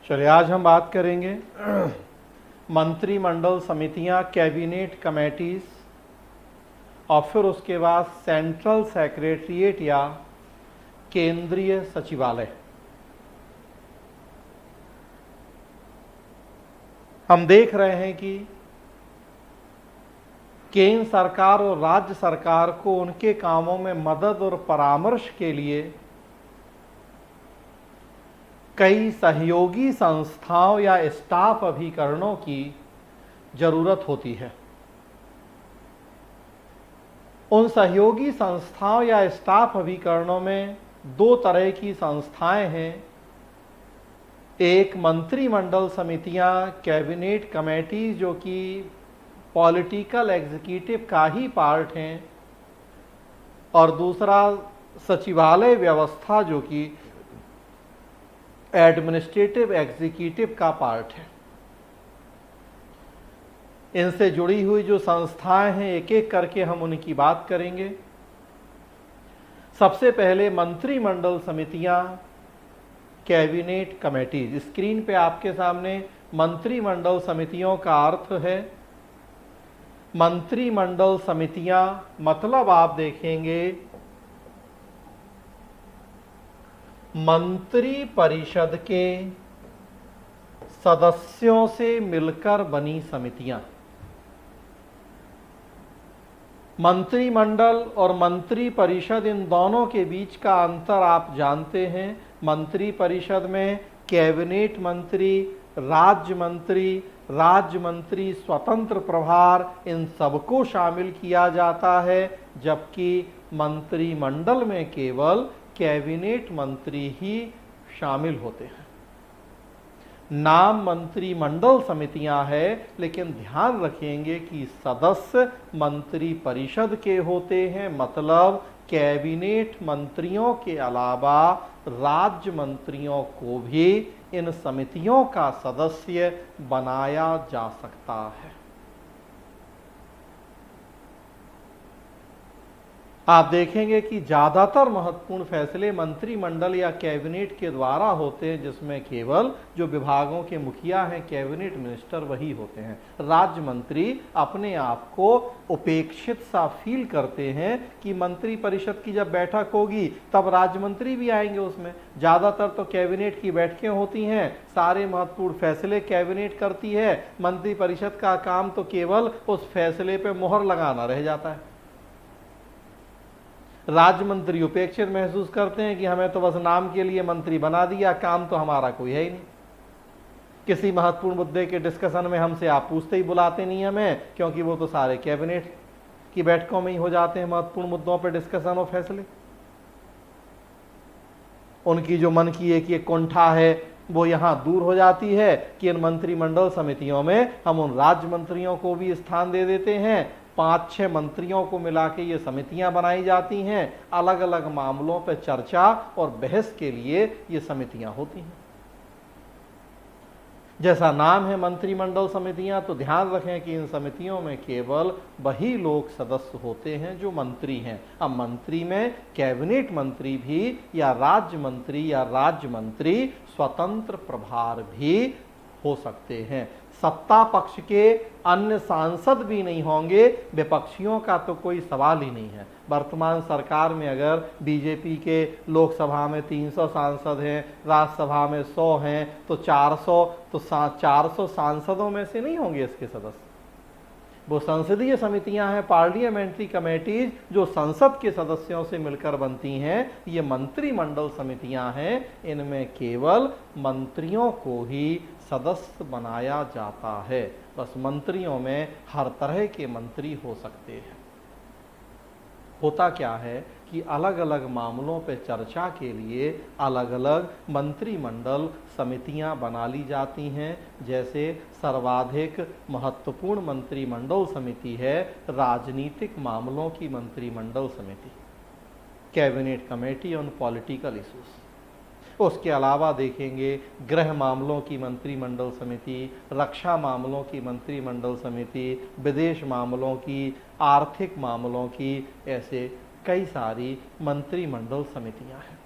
चलिए आज हम बात करेंगे मंत्रिमंडल समितियां, कैबिनेट कमेटीज और फिर उसके बाद सेंट्रल सेक्रेटरीट या केंद्रीय सचिवालय। हम देख रहे हैं कि केंद्र सरकार और राज्य सरकार को उनके कामों में मदद और परामर्श के लिए कई सहयोगी संस्थाओं या स्टाफ अभिकरणों की जरूरत होती है। उन सहयोगी संस्थाओं या स्टाफ अभिकरणों में दो तरह की संस्थाएं हैं। एक मंत्रिमंडल समितियां, कैबिनेट कमेटी, जो कि पॉलिटिकल एग्जीक्यूटिव का ही पार्ट हैं, और दूसरा सचिवालय व्यवस्था जो कि एडमिनिस्ट्रेटिव एग्जीक्यूटिव का पार्ट है। इनसे जुड़ी हुई जो संस्थाएं हैं, एक एक करके हम उनकी बात करेंगे। सबसे पहले मंत्रिमंडल समितियां, कैबिनेट कमेटीज। स्क्रीन पे आपके सामने मंत्रिमंडल समितियों का अर्थ है। मंत्रिमंडल समितियां मतलब आप देखेंगे मंत्री परिषद के सदस्यों से मिलकर बनी समितियां। मंत्रिमंडल और मंत्री परिषद, इन दोनों के बीच का अंतर आप जानते हैं। मंत्री परिषद में कैबिनेट मंत्री, राज्य मंत्री, स्वतंत्र प्रभार, इन सबको शामिल किया जाता है, जबकि मंत्रिमंडल में केवल कैबिनेट मंत्री ही शामिल होते हैं। नाम मंत्रिमंडल समितियां हैं, लेकिन ध्यान रखेंगे कि सदस्य मंत्री परिषद के होते हैं। मतलब कैबिनेट मंत्रियों के अलावा राज्य मंत्रियों को भी इन समितियों का सदस्य बनाया जा सकता है। आप देखेंगे कि ज्यादातर महत्वपूर्ण फैसले मंत्रिमंडल या कैबिनेट के द्वारा होते हैं, जिसमें केवल जो विभागों के मुखिया हैं, कैबिनेट मिनिस्टर, वही होते हैं। राज्य मंत्री अपने आप को उपेक्षित सा फील करते हैं कि मंत्री परिषद की जब बैठक होगी तब राज्य मंत्री भी आएंगे। उसमें ज्यादातर तो कैबिनेट की बैठकें होती हैं, सारे महत्वपूर्ण फैसले कैबिनेट करती है। मंत्री परिषद का काम तो केवल उस फैसले पे मोहर लगाना रह जाता है। राज्य मंत्री उपेक्षित महसूस करते हैं कि हमें तो बस नाम के लिए मंत्री बना दिया, काम तो हमारा कोई है ही नहीं। किसी महत्वपूर्ण मुद्दे के डिस्कशन में हमसे आप पूछते ही बुलाते नहीं हमें, क्योंकि वो तो सारे कैबिनेट की बैठकों में ही हो जाते हैं महत्वपूर्ण मुद्दों पर डिस्कशन और फैसले। उनकी जो मन की एक कुंठा है वो यहां दूर हो जाती है कि इन मंत्रिमंडल समितियों में हम उन राज्य मंत्रियों को भी स्थान दे देते हैं। 5-6 मंत्रियों को मिला के ये समितियां बनाई जाती हैं। अलग अलग मामलों पर चर्चा और बहस के लिए ये समितियां होती हैं। जैसा नाम है मंत्रिमंडल समितियां, तो ध्यान रखें कि इन समितियों में केवल वही लोग सदस्य होते हैं जो मंत्री हैं। अब मंत्री में कैबिनेट मंत्री भी या राज्य मंत्री स्वतंत्र प्रभार भी हो सकते हैं। सत्ता पक्ष के अन्य सांसद भी नहीं होंगे, विपक्षियों का तो कोई सवाल ही नहीं है। वर्तमान सरकार में अगर बीजेपी के लोकसभा में 300 सांसद हैं, राज्यसभा में 100 हैं, तो 400 सांसदों में से नहीं होंगे इसके सदस्य। वो संसदीय समितियां हैं, पार्लियामेंट्री कमेटीज, जो संसद के सदस्यों से मिलकर बनती हैं। ये मंत्रिमंडल समितियां हैं, इनमें केवल मंत्रियों को ही सदस्य बनाया जाता है। बस मंत्रियों में हर तरह के मंत्री हो सकते हैं। होता क्या है कि अलग अलग मामलों पर चर्चा के लिए अलग अलग मंत्रिमंडल समितियां बना ली जाती हैं। जैसे सर्वाधिक महत्वपूर्ण मंत्रिमंडल समिति है राजनीतिक मामलों की मंत्रिमंडल समिति, cabinet committee on political issues. उसके अलावा देखेंगे गृह मामलों की मंत्रिमंडल समिति, रक्षा मामलों की मंत्रिमंडल समिति, विदेश मामलों की, आर्थिक मामलों की, ऐसे कई सारी मंत्रिमंडल समितियां हैं।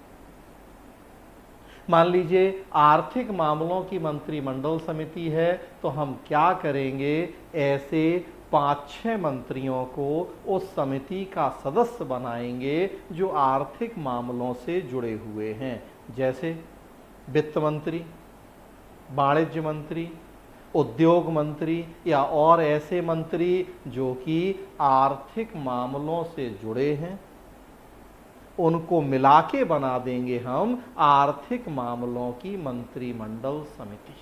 मान लीजिए आर्थिक मामलों की मंत्रिमंडल समिति है, तो हम क्या करेंगे, ऐसे 5-6 मंत्रियों को उस समिति का सदस्य बनाएंगे जो आर्थिक मामलों से जुड़े हुए हैं, जैसे वित्त मंत्री, वाणिज्य मंत्री, उद्योग मंत्री या और ऐसे मंत्री जो कि आर्थिक मामलों से जुड़े हैं, उनको मिला के बना देंगे हम आर्थिक मामलों की मंत्रिमंडल समिति।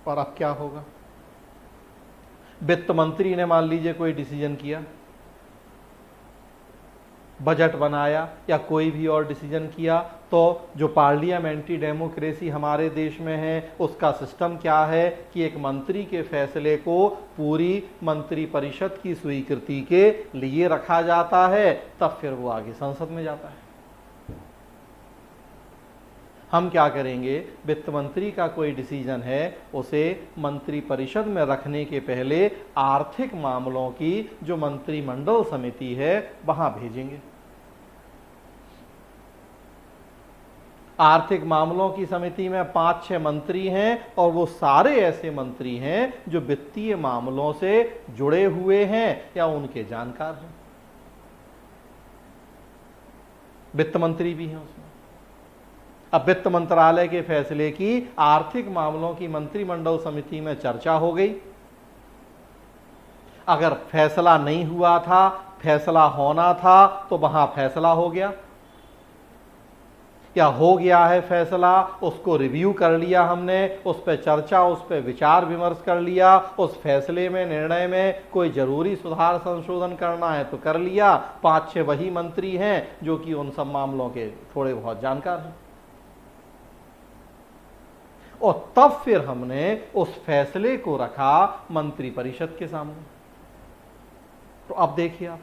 और अब क्या होगा, वित्त मंत्री ने मान लीजिए कोई डिसीजन किया, बजट बनाया या कोई भी और डिसीजन किया, तो जो पार्लियामेंट्री डेमोक्रेसी हमारे देश में है उसका सिस्टम क्या है कि एक मंत्री के फैसले को पूरी मंत्री परिषद की स्वीकृति के लिए रखा जाता है, तब फिर वो आगे संसद में जाता है। हम क्या करेंगे, वित्त मंत्री का कोई डिसीजन है उसे मंत्री परिषद में रखने के पहले आर्थिक मामलों की जो मंत्रिमंडल समिति है वहां भेजेंगे। आर्थिक मामलों की समिति में 5-6 मंत्री हैं और वो सारे ऐसे मंत्री हैं जो वित्तीय मामलों से जुड़े हुए हैं या उनके जानकार हैं। वित्त मंत्री भी हैं उसमें। अब वित्त मंत्रालय के फैसले की आर्थिक मामलों की मंत्रिमंडल समिति में चर्चा हो गई। अगर फैसला नहीं हुआ था, फैसला होना था, तो वहां फैसला हो गया, या हो गया है फैसला, उसको रिव्यू कर लिया हमने, उस पर चर्चा, उस पर विचार विमर्श कर लिया, उस फैसले में, निर्णय में कोई जरूरी सुधार संशोधन करना है तो कर लिया। 5-6 वही मंत्री हैं जो कि उन सब मामलों के थोड़े बहुत जानकार हैं, और तब फिर हमने उस फैसले को रखा मंत्री परिषद के सामने। तो अब देखिए आप,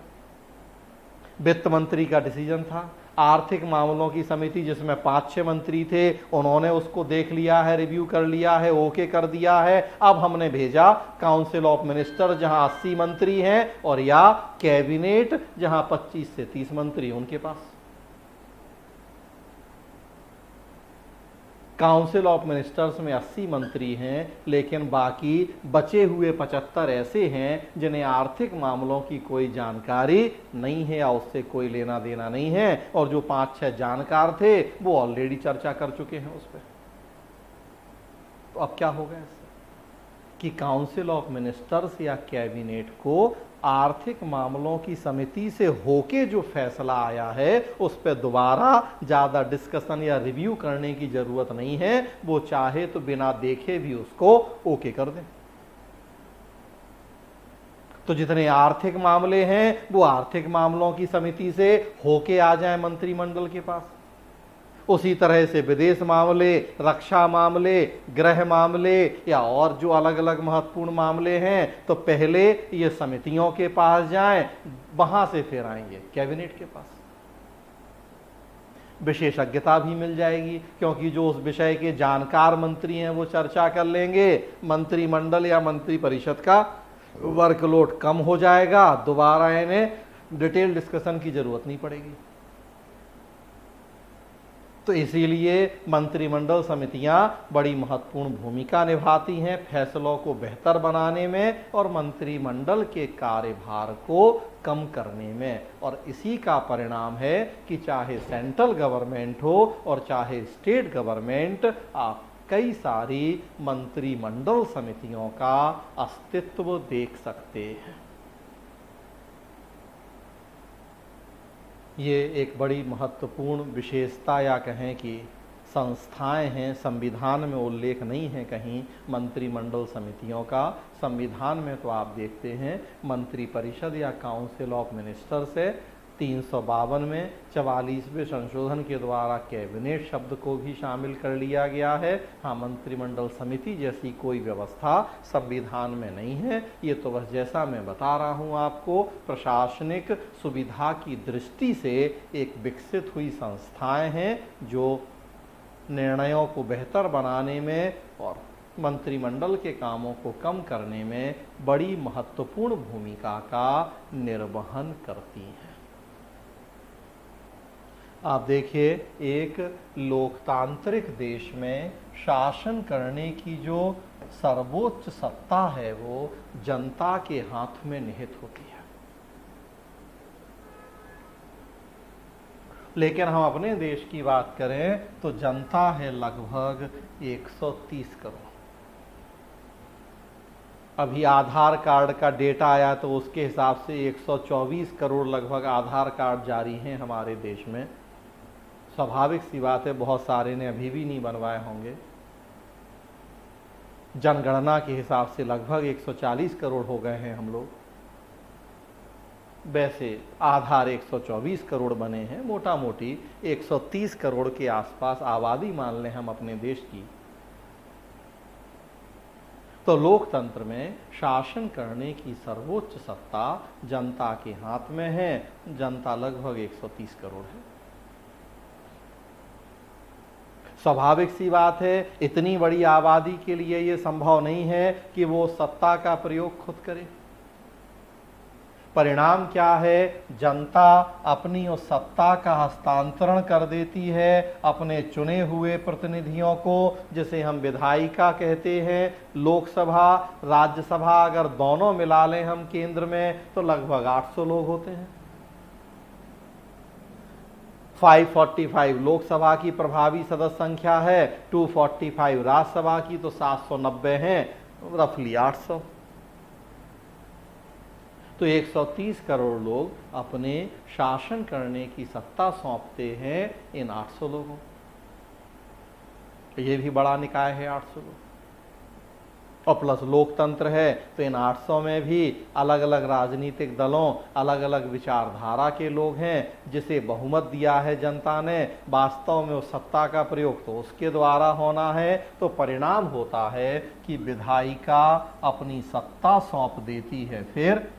वित्त मंत्री का डिसीजन था, आर्थिक मामलों की समिति जिसमें 5-6 मंत्री थे, उन्होंने उसको देख लिया है, रिव्यू कर लिया है, ओके कर दिया है। अब हमने भेजा काउंसिल ऑफ मिनिस्टर जहां 80 मंत्री हैं, और या कैबिनेट जहां 25 से 30 मंत्री उनके पास। काउंसिल ऑफ मिनिस्टर्स में 80 मंत्री हैं, लेकिन बाकी बचे हुए 75 ऐसे हैं जिन्हें आर्थिक मामलों की कोई जानकारी नहीं है या उससे कोई लेना देना नहीं है, और जो 5-6 जानकार थे वो ऑलरेडी चर्चा कर चुके हैं उस पर। तो अब क्या होगा इससे कि काउंसिल ऑफ मिनिस्टर्स या कैबिनेट को आर्थिक मामलों की समिति से होके जो फैसला आया है उस पर दोबारा ज्यादा डिस्कशन या रिव्यू करने की जरूरत नहीं है। वो चाहे तो बिना देखे भी उसको ओके कर दें। तो जितने आर्थिक मामले हैं वो आर्थिक मामलों की समिति से होके आ जाए मंत्रिमंडल के पास। उसी तरह से विदेश मामले, रक्षा मामले, गृह मामले या और जो अलग अलग महत्वपूर्ण मामले हैं, तो पहले ये समितियों के पास जाएं, वहां से फिर आएंगे कैबिनेट के पास। विशेषज्ञता भी मिल जाएगी, क्योंकि जो उस विषय के जानकार मंत्री हैं वो चर्चा कर लेंगे। मंत्रिमंडल या मंत्री परिषद का वर्कलोड कम हो जाएगा, दोबारा इन्हें डिटेल डिस्कशन की जरूरत नहीं पड़ेगी। तो इसीलिए मंत्रिमंडल समितियां बड़ी महत्वपूर्ण भूमिका निभाती हैं फैसलों को बेहतर बनाने में और मंत्रिमंडल के कार्यभार को कम करने में। और इसी का परिणाम है कि चाहे सेंट्रल गवर्नमेंट हो और चाहे स्टेट गवर्नमेंट, आप कई सारी मंत्रिमंडल समितियों का अस्तित्व देख सकते हैं। ये एक बड़ी महत्वपूर्ण विशेषता या कहें कि संस्थाएं हैं। संविधान में उल्लेख नहीं है कहीं मंत्रिमंडल समितियों का। संविधान में तो आप देखते हैं मंत्री परिषद या काउंसिल ऑफ मिनिस्टर्स है। 352 में 44वें संशोधन के द्वारा कैबिनेट शब्द को भी शामिल कर लिया गया है। हाँ, मंत्रिमंडल समिति जैसी कोई व्यवस्था संविधान में नहीं है। ये तो बस जैसा मैं बता रहा हूँ आपको, प्रशासनिक सुविधा की दृष्टि से एक विकसित हुई संस्थाएं हैं जो निर्णयों को बेहतर बनाने में और मंत्रिमंडल के कामों को कम करने में बड़ी महत्वपूर्ण भूमिका का निर्वहन करती हैं। आप देखिए, एक लोकतांत्रिक देश में शासन करने की जो सर्वोच्च सत्ता है वो जनता के हाथ में निहित होती है। लेकिन हम अपने देश की बात करें तो जनता है लगभग 130 करोड़। अभी आधार कार्ड का डेटा आया तो उसके हिसाब से 124 करोड़ लगभग आधार कार्ड जारी हैं हमारे देश में। स्वाभाविक सी बात है, बहुत सारे ने अभी भी नहीं बनवाए होंगे। जनगणना के हिसाब से लगभग 140 करोड़ हो गए हैं हम लोग। वैसे आधार 124 करोड़ बने हैं, मोटा मोटी 130 करोड़ के आसपास आबादी मान लें हम अपने देश की। तो लोकतंत्र में शासन करने की सर्वोच्च सत्ता जनता के हाथ में है। जनता लगभग 130 करोड़ है। स्वाभाविक सी बात है, इतनी बड़ी आबादी के लिए यह संभव नहीं है कि वो सत्ता का प्रयोग खुद करे। परिणाम क्या है? जनता अपनी उस सत्ता का हस्तांतरण कर देती है अपने चुने हुए प्रतिनिधियों को, जिसे हम विधायिका कहते हैं। लोकसभा, राज्यसभा अगर दोनों मिला लें हम केंद्र में तो लगभग 800 लोग होते हैं। 545 लोकसभा की प्रभावी सदस्य संख्या है, 245 राज्यसभा की, तो 790 हैं, रफली 800। तो 130 करोड़ लोग अपने शासन करने की सत्ता सौंपते हैं इन 800 लोगों को। ये भी बड़ा निकाय है 800 लोग। और प्लस लोकतंत्र है तो इन 800 में भी अलग अलग राजनीतिक दलों, अलग अलग विचारधारा के लोग हैं, जिसे बहुमत दिया है जनता ने। वास्तव में उस सत्ता का प्रयोग तो उसके द्वारा होना है। तो परिणाम होता है कि विधायिका अपनी सत्ता सौंप देती है। फिर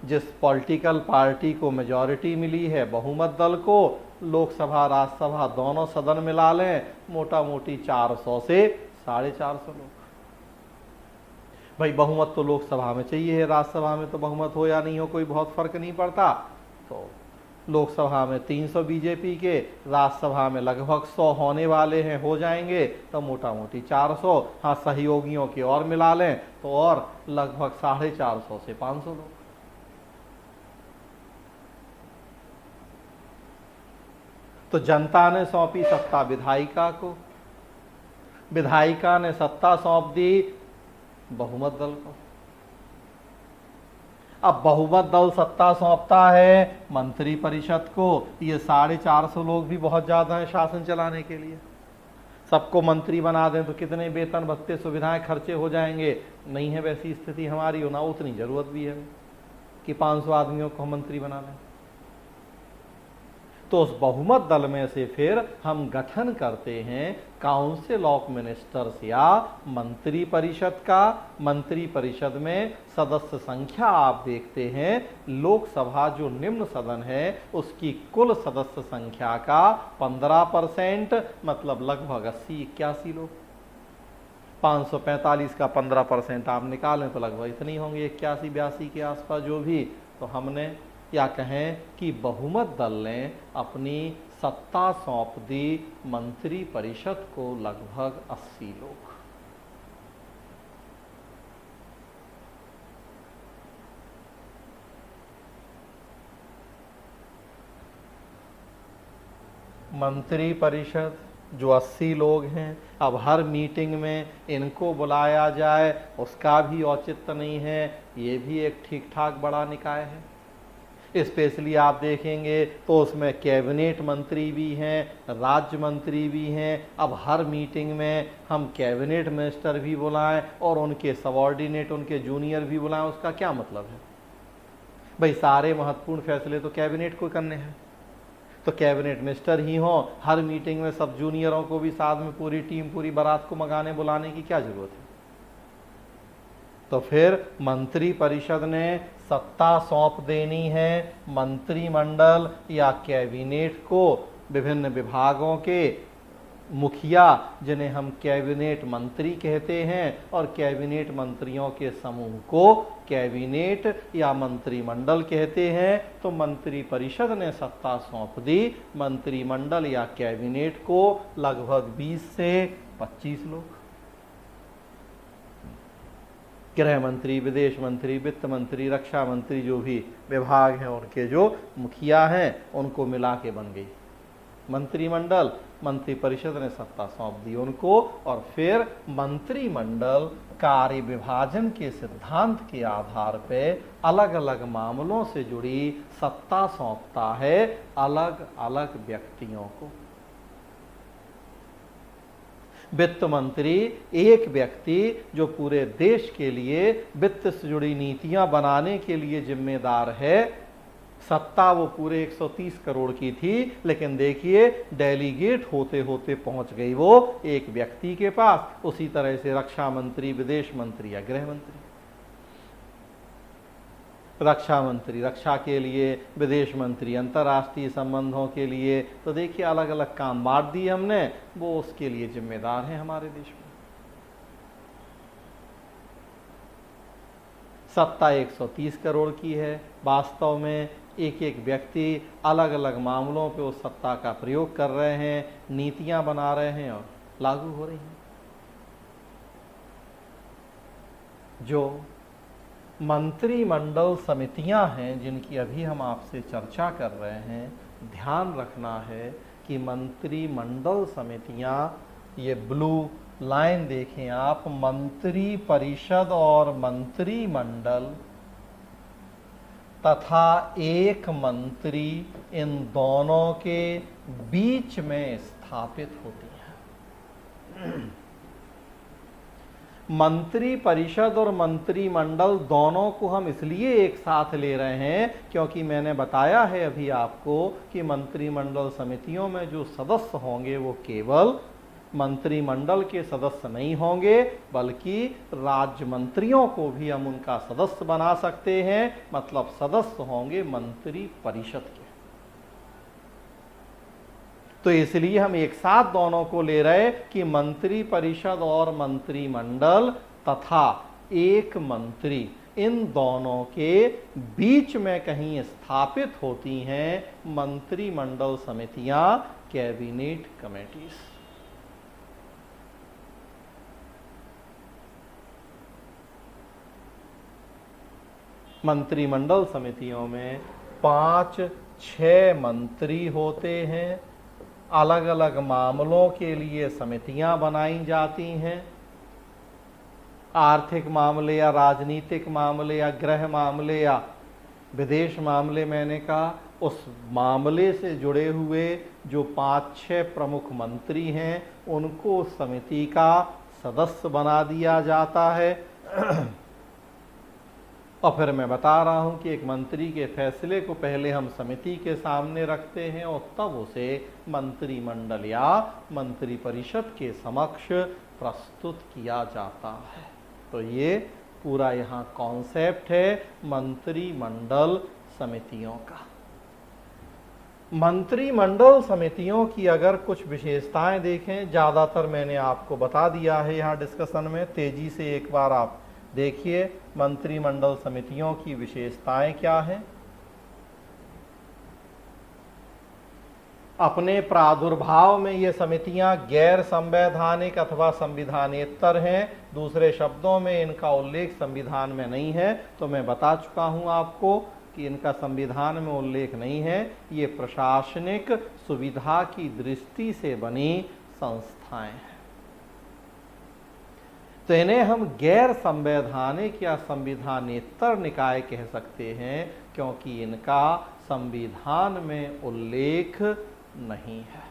जिस पॉलिटिकल पार्टी को मेजॉरिटी मिली है, बहुमत दल को, लोकसभा राज्यसभा दोनों सदन मिला लें, मोटा मोटी 400 से 450 लोग। भाई बहुमत तो लोकसभा में चाहिए है, राज्यसभा में तो बहुमत हो या नहीं हो कोई बहुत फर्क नहीं पड़ता। तो लोकसभा में 300 बीजेपी के, राज्यसभा में लगभग 100 होने वाले हैं, हो जाएंगे, तो मोटा मोटी 400। हाँ, सहयोगियों के और मिला लें तो और लगभग 450 से 500 लोग। तो जनता ने सौंपी सत्ता विधायिका को, विधायिका ने सत्ता सौंप दी बहुमत दल को। अब बहुमत दल सत्ता सौंपता है मंत्री परिषद को। ये 450 लोग भी बहुत ज्यादा हैं शासन चलाने के लिए। सबको मंत्री बना दें तो कितने वेतन भत्ते सुविधाएं खर्चे हो जाएंगे। नहीं है वैसी स्थिति हमारी, ना उतनी जरूरत भी है कि 500 आदमियों को मंत्री बना दें। तो उस बहुमत दल में से फिर हम गठन करते हैं काउंसिल ऑफ मिनिस्टर्स या मंत्री परिषद का। मंत्री परिषद में सदस्य संख्या आप देखते हैं, लोकसभा जो निम्न सदन है उसकी कुल सदस्य संख्या का 15%, मतलब लगभग 80-81 लोग। 545 का 15% आप निकालें तो लगभग इतनी होंगे, 81-82 के आसपास जो भी। तो हमने या कहें कि बहुमत दल ने अपनी सत्ता सौंप दी मंत्री परिषद को लगभग 80 लोग। मंत्री परिषद जो 80 लोग हैं, अब हर मीटिंग में इनको बुलाया जाए उसका भी औचित्य नहीं है। ये भी एक ठीक ठाक बड़ा निकाय है। स्पेशली आप देखेंगे तो उसमें कैबिनेट मंत्री भी हैं, राज्य मंत्री भी हैं। अब हर मीटिंग में हम कैबिनेट मिनिस्टर भी बुलाएं और उनके सबऑर्डिनेट, उनके जूनियर भी बुलाएं, उसका क्या मतलब है? भाई सारे महत्वपूर्ण फैसले तो कैबिनेट को करने हैं, तो कैबिनेट मिनिस्टर ही हो। हर मीटिंग में सब जूनियरों को भी साथ में पूरी टीम, पूरी बारात को मंगाने बुलाने की क्या जरूरत है? तो फिर मंत्री परिषद ने सत्ता सौंप देनी है मंत्रिमंडल या कैबिनेट को, विभिन्न विभागों के मुखिया जिन्हें हम कैबिनेट मंत्री कहते हैं, और कैबिनेट मंत्रियों के समूह को कैबिनेट या मंत्रिमंडल कहते हैं। तो मंत्री परिषद ने सत्ता सौंप दी मंत्रिमंडल या कैबिनेट को लगभग 20 से 25 लोग। गृह मंत्री, विदेश मंत्री, वित्त मंत्री, रक्षा मंत्री, जो भी विभाग हैं उनके जो मुखिया हैं उनको मिला के बन गई मंत्रिमंडल। मंत्री परिषद ने सत्ता सौंप दी उनको, और फिर मंत्रिमंडल कार्य विभाजन के सिद्धांत के आधार पे अलग अलग मामलों से जुड़ी सत्ता सौंपता है अलग अलग व्यक्तियों को। वित्त मंत्री एक व्यक्ति जो पूरे देश के लिए वित्त से जुड़ी नीतियां बनाने के लिए जिम्मेदार है। सत्ता वो पूरे 130 करोड़ की थी, लेकिन देखिए डेलीगेट होते होते पहुंच गई वो एक व्यक्ति के पास। उसी तरह से रक्षा मंत्री, विदेश मंत्री या गृह मंत्री। रक्षा मंत्री रक्षा के लिए, विदेश मंत्री अंतर्राष्ट्रीय संबंधों के लिए। तो देखिए अलग अलग काम बांट दिए हमने, वो उसके लिए जिम्मेदार हैं हमारे देश में। सत्ता 130 करोड़ की है। वास्तव में एक एक व्यक्ति अलग अलग मामलों पे उस सत्ता का प्रयोग कर रहे हैं, नीतियां बना रहे हैं और लागू हो रही हैं। जो मंत्रिमंडल समितियां हैं जिनकी अभी हम आपसे चर्चा कर रहे हैं, ध्यान रखना है कि मंत्रिमंडल समितियां, ये ब्लू लाइन देखें आप, मंत्री परिषद और मंत्रिमंडल तथा एक मंत्री, इन दोनों के बीच में स्थापित होती है। मंत्री परिषद और मंत्रिमंडल दोनों को हम इसलिए एक साथ ले रहे हैं क्योंकि मैंने बताया है अभी आपको कि मंत्रिमंडल समितियों में जो सदस्य होंगे वो केवल मंत्रिमंडल के सदस्य नहीं होंगे, बल्कि राज्य मंत्रियों को भी हम उनका सदस्य बना सकते हैं। मतलब सदस्य होंगे मंत्री परिषद के। तो इसलिए हम एक साथ दोनों को ले रहे कि मंत्री परिषद और मंत्रिमंडल तथा एक मंत्री, इन दोनों के बीच में कहीं स्थापित होती हैं मंत्रिमंडल समितियां, कैबिनेट कमेटीज। मंत्रिमंडल समितियों में 5-6 मंत्री होते हैं। अलग अलग मामलों के लिए समितियां बनाई जाती हैं। आर्थिक मामले या राजनीतिक मामले या गृह मामले या विदेश मामले, मैंने कहा उस मामले से जुड़े हुए जो 5-6 प्रमुख मंत्री हैं उनको समिति का सदस्य बना दिया जाता है। और फिर मैं बता रहा हूं कि एक मंत्री के फैसले को पहले हम समिति के सामने रखते हैं और तब उसे मंत्रिमंडल या मंत्री परिषद के समक्ष प्रस्तुत किया जाता है। तो ये पूरा यहाँ कॉन्सेप्ट है मंत्रिमंडल समितियों का। मंत्रिमंडल समितियों की अगर कुछ विशेषताएं देखें, ज़्यादातर मैंने आपको बता दिया है यहाँ डिस्कशन में। तेजी से एक बार आप देखिए मंत्रिमंडल समितियों की विशेषताएं क्या हैं। अपने प्रादुर्भाव में ये समितियां गैर संवैधानिक अथवा संविधानेतर हैं। दूसरे शब्दों में इनका उल्लेख संविधान में नहीं है। तो मैं बता चुका हूं आपको कि इनका संविधान में उल्लेख नहीं है। ये प्रशासनिक सुविधा की दृष्टि से बनी संस्थाएं हैं। तो इन्हें हम गैर संवैधानिक या संविधानेतर निकाय कह सकते हैं क्योंकि इनका संविधान में उल्लेख नहीं है।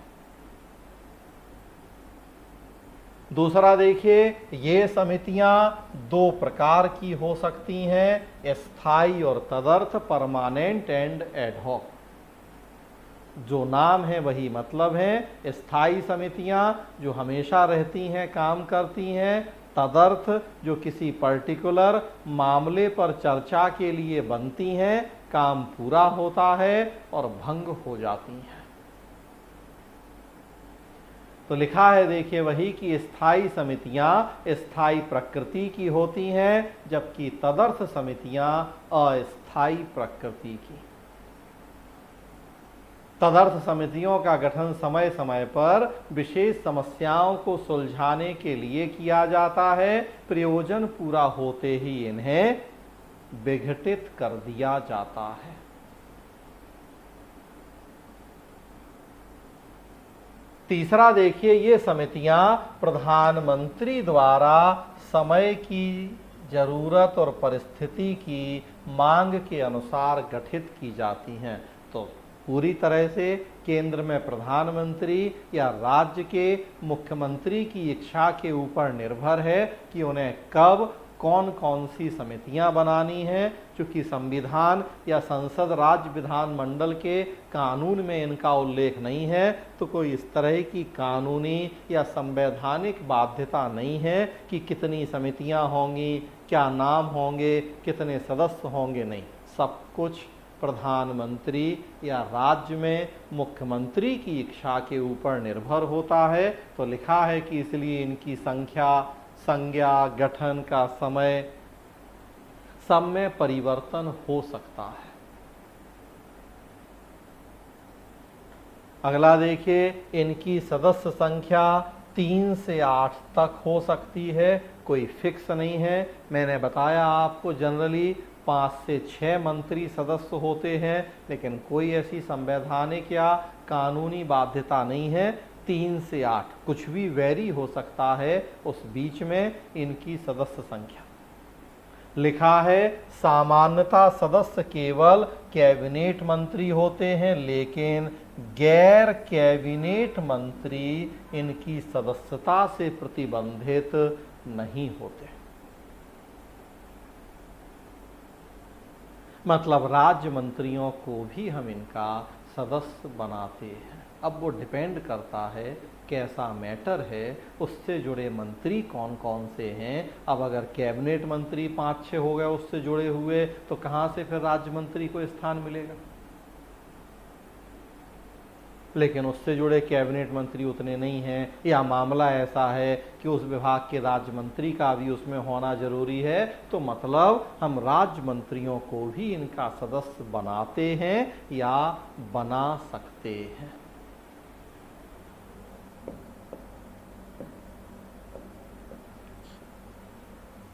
दूसरा देखिए, ये समितियां 2 प्रकार की हो सकती हैं, स्थायी और तदर्थ, परमानेंट एंड एडहॉक। जो नाम है वही मतलब है। स्थायी समितियां जो हमेशा रहती हैं, काम करती हैं। तदर्थ जो किसी पर्टिकुलर मामले पर चर्चा के लिए बनती हैं, काम पूरा होता है और भंग हो जाती हैं। तो लिखा है देखिए वही कि स्थायी समितियां स्थायी प्रकृति की होती हैं, जबकि तदर्थ समितियां अस्थायी प्रकृति की। तदर्थ समितियों का गठन समय समय पर विशेष समस्याओं को सुलझाने के लिए किया जाता है। प्रयोजन पूरा होते ही इन्हें विघटित कर दिया जाता है। तीसरा देखिए, ये समितियां प्रधानमंत्री द्वारा समय की जरूरत और परिस्थिति की मांग के अनुसार गठित की जाती हैं। तो पूरी तरह से केंद्र में प्रधानमंत्री या राज्य के मुख्यमंत्री की इच्छा के ऊपर निर्भर है कि उन्हें कब कौन कौन सी समितियां बनानी हैं। चूंकि संविधान या संसद राज्य विधानमंडल के कानून में इनका उल्लेख नहीं है, तो कोई इस तरह की कानूनी या संवैधानिक बाध्यता नहीं है कि कितनी समितियां होंगी, क्या नाम होंगे, कितने सदस्य होंगे, नहीं। सब कुछ प्रधानमंत्री या राज्य में मुख्यमंत्री की इच्छा के ऊपर निर्भर होता है। तो लिखा है कि इसलिए इनकी संज्ञा, गठन का समय सब में परिवर्तन हो सकता है। अगला देखिए, इनकी सदस्य संख्या 3 से 8 तक हो सकती है, कोई फिक्स नहीं है। मैंने बताया आपको जनरली 5 से 6 मंत्री सदस्य होते हैं, लेकिन कोई ऐसी संवैधानिक या कानूनी बाध्यता नहीं है। 3 से 8 कुछ भी वेरी हो सकता है उस बीच में इनकी सदस्य संख्या। लिखा है सामान्यतः सदस्य केवल कैबिनेट मंत्री होते हैं, लेकिन गैर कैबिनेट मंत्री इनकी सदस्यता से प्रतिबंधित नहीं होते। मतलब राज्य मंत्रियों को भी हम इनका सदस्य बनाते हैं। अब वो डिपेंड करता है कैसा मैटर है, उससे जुड़े मंत्री कौन कौन से हैं। अब अगर कैबिनेट मंत्री 5-6 हो गए उससे जुड़े हुए, तो कहाँ से फिर राज्य मंत्री को स्थान मिलेगा। लेकिन उससे जुड़े कैबिनेट मंत्री उतने नहीं हैं, या मामला ऐसा है कि उस विभाग के राज्य मंत्री का भी उसमें होना जरूरी है, तो मतलब हम राज्य मंत्रियों को भी इनका सदस्य बनाते हैं या बना सकते हैं।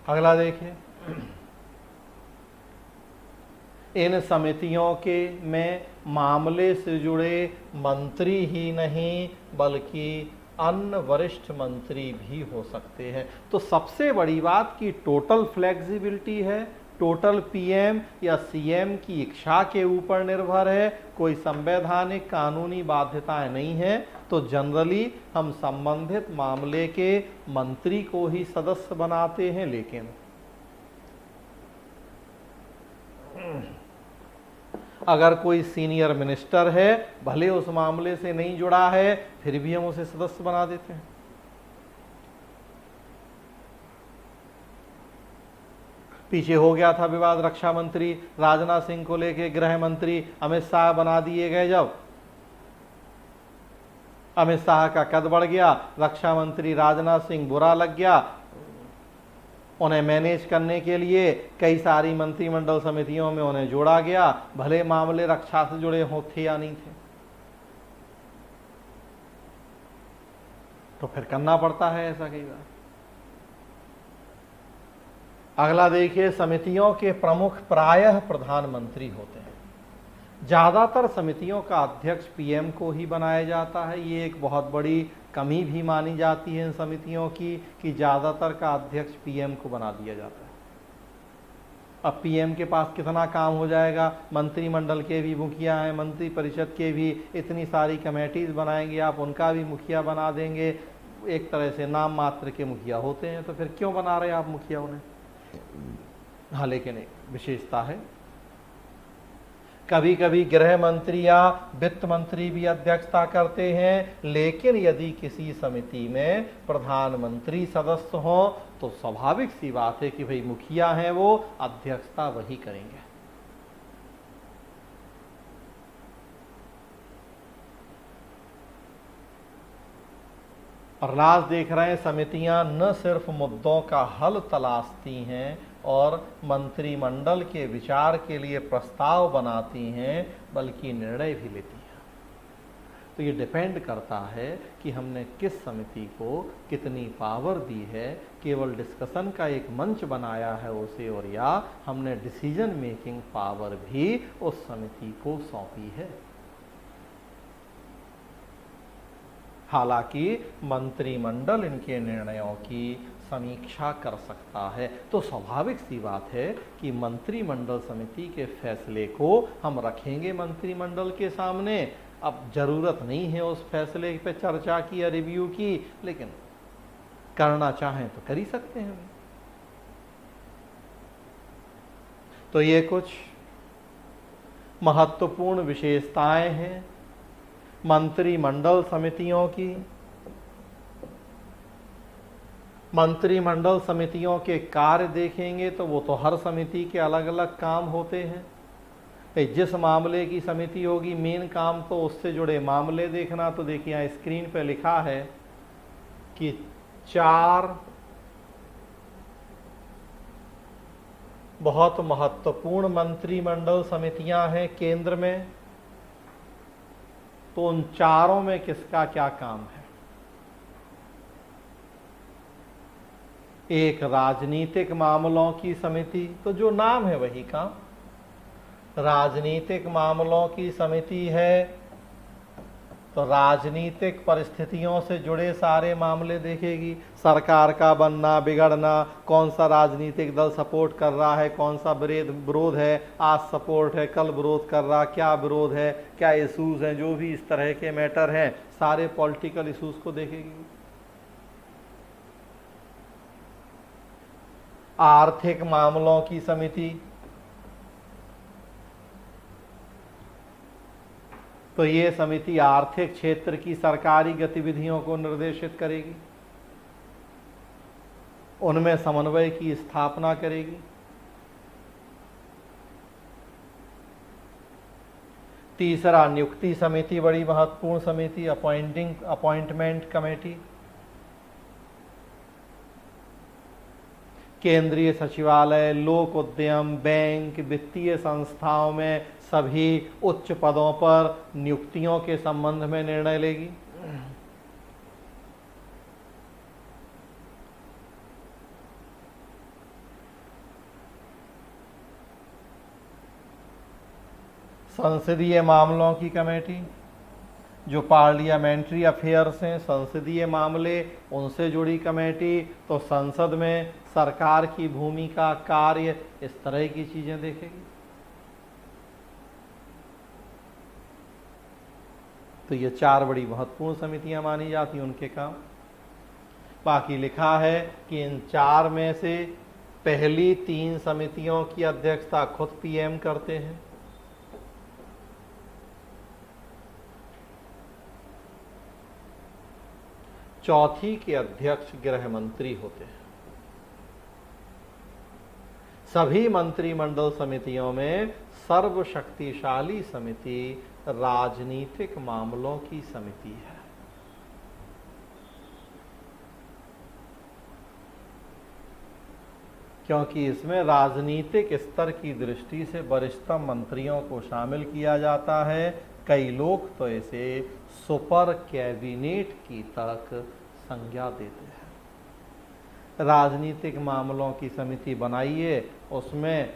अगला देखिए, इन समितियों के में मामले से जुड़े मंत्री ही नहीं बल्कि अन्य वरिष्ठ मंत्री भी हो सकते हैं। तो सबसे बड़ी बात कि टोटल फ्लेक्सिबिलिटी है, टोटल पीएम या सीएम की इच्छा के ऊपर निर्भर है, कोई संवैधानिक कानूनी बाध्यताएं नहीं है। तो जनरली हम संबंधित मामले के मंत्री को ही सदस्य बनाते हैं, लेकिन अगर कोई सीनियर मिनिस्टर है, भले उस मामले से नहीं जुड़ा है, फिर भी हम उसे सदस्य बना देते हैं। पीछे हो गया था विवाद, रक्षा मंत्री राजनाथ सिंह को लेके गृह मंत्री अमित शाह बना दिए गए। जब अमित शाह का कद बढ़ गया, रक्षा मंत्री राजनाथ सिंह बुरा लग गया, उन्हें मैनेज करने के लिए कई सारी मंत्रिमंडल समितियों में उन्हें जोड़ा गया, भले मामले रक्षा से जुड़े हो थे या नहीं थे, तो फिर करना पड़ता है ऐसा कई बार। अगला देखिए, समितियों के प्रमुख प्रायः प्रधानमंत्री होते हैं। ज्यादातर समितियों का अध्यक्ष पीएम को ही बनाया जाता है। ये एक बहुत बड़ी कमी भी मानी जाती है इन समितियों की कि ज्यादातर का अध्यक्ष पीएम को बना दिया जाता है। अब पीएम के पास कितना काम हो जाएगा, मंत्रिमंडल के भी मुखिया हैं, मंत्री परिषद के भी इतनी सारी कमेटीज बनाएंगे, आप उनका भी मुखिया बना देंगे। एक तरह से नाम मात्र के मुखिया होते हैं, तो फिर क्यों बना रहे आप मुखिया उन्हें। हाँ, लेकिन एक विशेषता है, कभी कभी गृह मंत्री या वित्त मंत्री भी अध्यक्षता करते हैं, लेकिन यदि किसी समिति में प्रधानमंत्री सदस्य हो तो स्वाभाविक सी बात है कि भाई मुखिया हैं वो, अध्यक्षता वही करेंगे। और लास्ट देख रहे हैं समितियां न सिर्फ मुद्दों का हल तलाशती हैं और मंत्रिमंडल के विचार के लिए प्रस्ताव बनाती हैं, बल्कि निर्णय भी लेती हैं। तो ये डिपेंड करता है कि हमने किस समिति को कितनी पावर दी है, केवल डिस्कशन का एक मंच बनाया है उसे, और या हमने डिसीजन मेकिंग पावर भी उस समिति को सौंपी है। हालांकि मंत्रिमंडल इनके निर्णयों की समीक्षा कर सकता है। तो स्वाभाविक सी बात है कि मंत्रिमंडल समिति के फैसले को हम रखेंगे मंत्रिमंडल के सामने। अब जरूरत नहीं है उस फैसले पे चर्चा की या रिव्यू की, लेकिन करना चाहें तो कर ही सकते हैं। तो ये कुछ महत्वपूर्ण विशेषताएं हैं मंत्रिमंडल समितियों की। मंत्रिमंडल समितियों के कार्य देखेंगे तो वो तो हर समिति के अलग अलग काम होते हैं। जिस मामले की समिति होगी, मेन काम तो उससे जुड़े मामले देखना। तो देखिए यहाँ स्क्रीन पे लिखा है कि 4 बहुत महत्वपूर्ण मंत्रिमंडल समितियां हैं केंद्र में। तो उन चारों में किसका क्या काम है? एक राजनीतिक मामलों की समिति, तो जो नाम है वही काम, राजनीतिक मामलों की समिति है। तो राजनीतिक परिस्थितियों से जुड़े सारे मामले देखेगी। सरकार का बनना बिगड़ना, कौन सा राजनीतिक दल सपोर्ट कर रहा है, कौन सा विरोध है, आज सपोर्ट है कल विरोध कर रहा, क्या विरोध है, क्या इश्यूज हैं, जो भी इस तरह के मैटर हैं, सारे पॉलिटिकल इश्यूज को देखेगी। आर्थिक मामलों की समिति, तो ये समिति आर्थिक क्षेत्र की सरकारी गतिविधियों को निर्देशित करेगी, उनमें समन्वय की स्थापना करेगी। तीसरा, नियुक्ति समिति, बड़ी महत्वपूर्ण समिति, अपॉइंटमेंट कमेटी। केंद्रीय सचिवालय, लोक उद्यम, बैंक, वित्तीय संस्थाओं में सभी उच्च पदों पर नियुक्तियों के संबंध में निर्णय लेगी। संसदीय मामलों की कमेटी, जो पार्लियामेंट्री अफेयर्स हैं, संसदीय मामले, उनसे जुड़ी कमेटी। तो संसद में सरकार की भूमिका, कार्य, इस तरह की चीजें देखेगी। तो ये 4 बड़ी महत्वपूर्ण समितियां मानी जाती हैं, उनके काम। बाकी लिखा है कि इन 4 में से पहली 3 समितियों की अध्यक्षता खुद पीएम करते हैं। चौथी के अध्यक्ष गृह मंत्री होते हैं। सभी मंत्रिमंडल समितियों में सर्वशक्तिशाली समिति राजनीतिक मामलों की समिति है। क्योंकि इसमें राजनीतिक स्तर की दृष्टि से वरिष्ठतम मंत्रियों को शामिल किया जाता है। कई लोग तो इसे सुपर कैबिनेट की तक संज्ञा देते हैं। राजनीतिक मामलों की समिति बनाइए, उसमें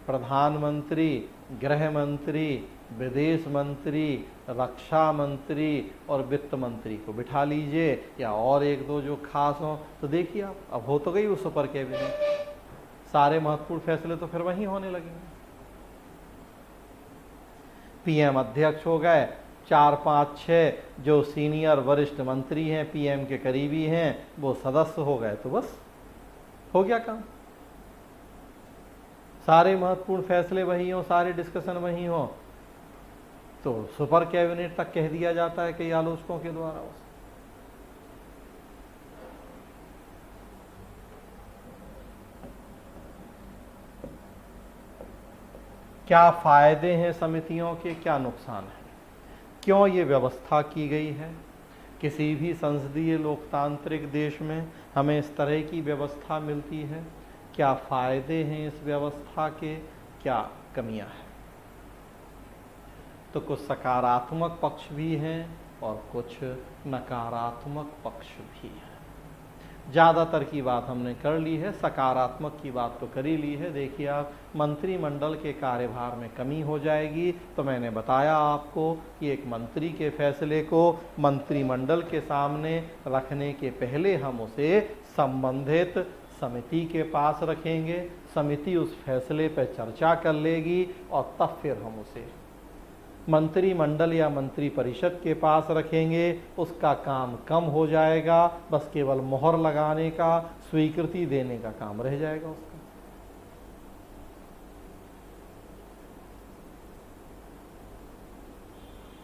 प्रधानमंत्री, गृह मंत्री, विदेश मंत्री, रक्षा मंत्री और वित्त मंत्री को बिठा लीजिए, या और 1-2 जो खास हो। तो देखिए आप, अब हो तो गई वो सुपर कैबिनेट, सारे महत्वपूर्ण फैसले तो फिर वहीं होने लगेंगे। पीएम अध्यक्ष हो गए, 4, 5, 6 जो सीनियर वरिष्ठ मंत्री हैं, पीएम के करीबी हैं, वो सदस्य हो गए, तो बस हो गया काम। सारे महत्वपूर्ण फैसले वही हो, सारे डिस्कशन वही हो, तो सुपर कैबिनेट तक कह दिया जाता है कई आलोचकों के द्वारा। क्या फायदे हैं समितियों के, क्या नुकसान है, क्यों ये व्यवस्था की गई है? किसी भी संसदीय लोकतांत्रिक देश में हमें इस तरह की व्यवस्था मिलती है? क्या फायदे हैं इस व्यवस्था के, क्या कमियां हैं? तो कुछ सकारात्मक पक्ष भी हैं और कुछ नकारात्मक पक्ष भी हैं। ज़्यादातर की बात हमने कर ली है, सकारात्मक की बात तो कर ही ली है। देखिए आप, मंत्रिमंडल के कार्यभार में कमी हो जाएगी। तो मैंने बताया आपको कि एक मंत्री के फैसले को मंत्रिमंडल के सामने रखने के पहले हम उसे संबंधित समिति के पास रखेंगे, समिति उस फैसले पर चर्चा कर लेगी और तब फिर हम उसे मंत्रिमंडल या मंत्री परिषद के पास रखेंगे। उसका काम कम हो जाएगा, बस केवल मोहर लगाने का, स्वीकृति देने का काम रह जाएगा उसका।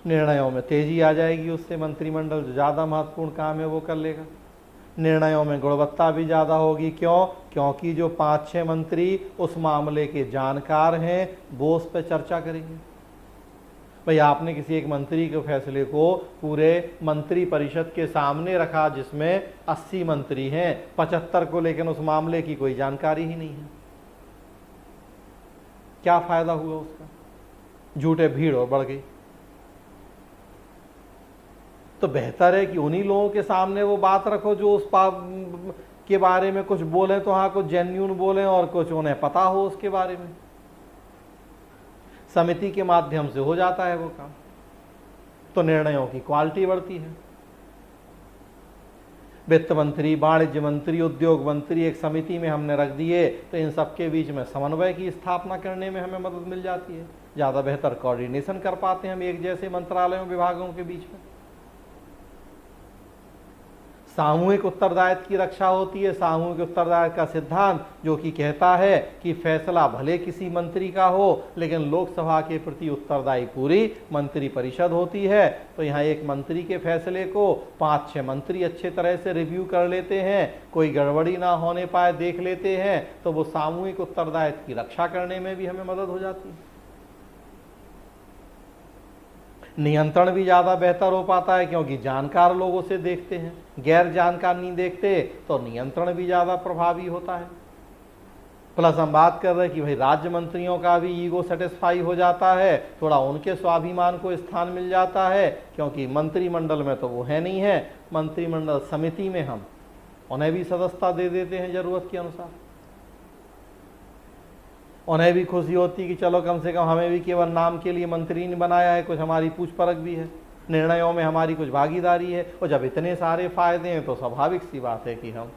निर्णयों में तेजी आ जाएगी, उससे मंत्रिमंडल जो ज़्यादा महत्वपूर्ण काम है वो कर लेगा। निर्णयों में गुणवत्ता भी ज़्यादा होगी। क्यों? क्योंकि जो 5-6 मंत्री उस मामले के जानकार हैं वो उस पर चर्चा करेंगे। भाई आपने किसी एक मंत्री के फैसले को पूरे मंत्री परिषद के सामने रखा जिसमें 80 मंत्री हैं, 75 को लेकिन उस मामले की कोई जानकारी ही नहीं है, क्या फायदा हुआ उसका? झूठे भीड़ और बढ़ गई। तो बेहतर है कि उन्हीं लोगों के सामने वो बात रखो जो उस के बारे में कुछ बोले, तो हाँ कुछ जेन्युइन बोले और कुछ उन्हें पता हो उसके बारे में। समिति के माध्यम से हो जाता है वो काम, तो निर्णयों की क्वालिटी बढ़ती है। वित्त मंत्री, वाणिज्य मंत्री, उद्योग मंत्री एक समिति में हमने रख दिए तो इन सबके बीच में समन्वय की स्थापना करने में हमें मदद मिल जाती है। ज़्यादा बेहतर कोऑर्डिनेशन कर पाते हैं हम एक जैसे मंत्रालयों विभागों के बीच में। सामूहिक उत्तरदायित्व की रक्षा होती है। सामूहिक उत्तरदायित्व का सिद्धांत जो कि कहता है कि फैसला भले किसी मंत्री का हो लेकिन लोकसभा के प्रति उत्तरदायी पूरी मंत्री परिषद होती है। तो यहाँ एक मंत्री के फैसले को 5-6 मंत्री अच्छे तरह से रिव्यू कर लेते हैं, कोई गड़बड़ी ना होने पाए देख लेते हैं, तो वो सामूहिक उत्तरदायित्व की रक्षा करने में भी हमें मदद हो जाती है। नियंत्रण भी ज़्यादा बेहतर हो पाता है क्योंकि जानकार लोग उसे देखते हैं, गैर जानकार नहीं देखते, तो नियंत्रण भी ज़्यादा प्रभावी होता है। प्लस हम बात कर रहे हैं कि भाई राज्य मंत्रियों का भी ईगो सेटिस्फाई हो जाता है, थोड़ा उनके स्वाभिमान को स्थान मिल जाता है, क्योंकि मंत्रिमंडल में तो वो है नहीं है, मंत्रिमंडल समिति में हम उन्हें भी सदस्यता दे देते हैं ज़रूरत के अनुसार। उन्हें भी खुशी होती कि चलो कम से कम हमें भी केवल नाम के लिए मंत्री नहीं बनाया है, कुछ हमारी पूछ परख भी है, निर्णयों में हमारी कुछ भागीदारी है। और जब इतने सारे फायदे हैं तो स्वाभाविक सी बात है कि हम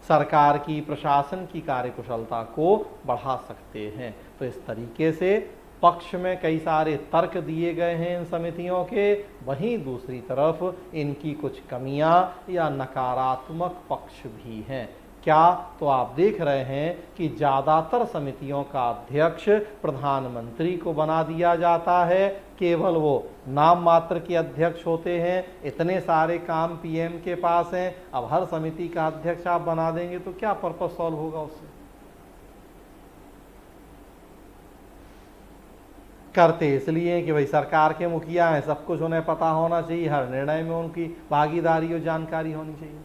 सरकार की, प्रशासन की कार्यकुशलता को बढ़ा सकते हैं। तो इस तरीके से पक्ष में कई सारे तर्क दिए गए हैं इन समितियों के, वहीं दूसरी तरफ इनकी कुछ कमियां या नकारात्मक पक्ष भी हैं। क्या? तो आप देख रहे हैं कि ज़्यादातर समितियों का अध्यक्ष प्रधानमंत्री को बना दिया जाता है, केवल वो नाम मात्र के अध्यक्ष होते हैं। इतने सारे काम पीएम के पास हैं, अब हर समिति का अध्यक्ष आप बना देंगे तो क्या पर्पस सॉल्व होगा उससे? करते इसलिए कि भाई सरकार के मुखिया हैं, सब कुछ उन्हें पता होना चाहिए, हर निर्णय में उनकी भागीदारी और जानकारी होनी चाहिए।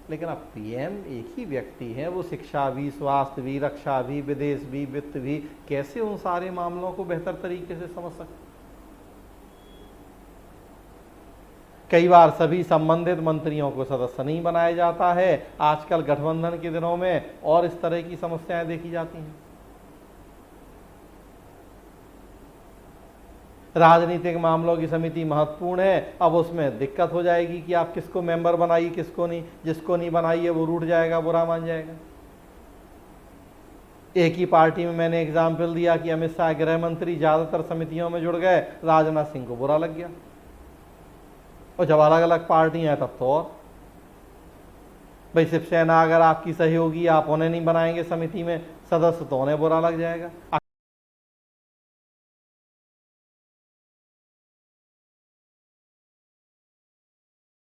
लेकिन अब पीएम एक ही व्यक्ति है, वो शिक्षा भी, स्वास्थ्य भी, रक्षा भी, विदेश भी, वित्त भी, कैसे उन सारे मामलों को बेहतर तरीके से समझ सकते? कई बार सभी संबंधित मंत्रियों को सदस्य नहीं बनाया जाता है। आजकल गठबंधन के दिनों में और इस तरह की समस्याएं देखी जाती हैं। राजनीतिक मामलों की समिति महत्वपूर्ण है, अब उसमें दिक्कत हो जाएगी कि आप किसको मेंबर बनाइए, किसको नहीं। जिसको नहीं बनाइए वो रूठ जाएगा, बुरा मान जाएगा। एक ही पार्टी में मैंने एग्जाम्पल दिया कि अमित शाह गृह मंत्री ज़्यादातर समितियों में जुड़ गए, राजनाथ सिंह को बुरा लग गया। और जब अलग अलग पार्टियां हैं तब तो और भाई शिवसेना अगर आपकी सहयोगी, आप उन्हें नहीं बनाएंगे समिति में सदस्य, तो उन्हें बुरा लग जाएगा।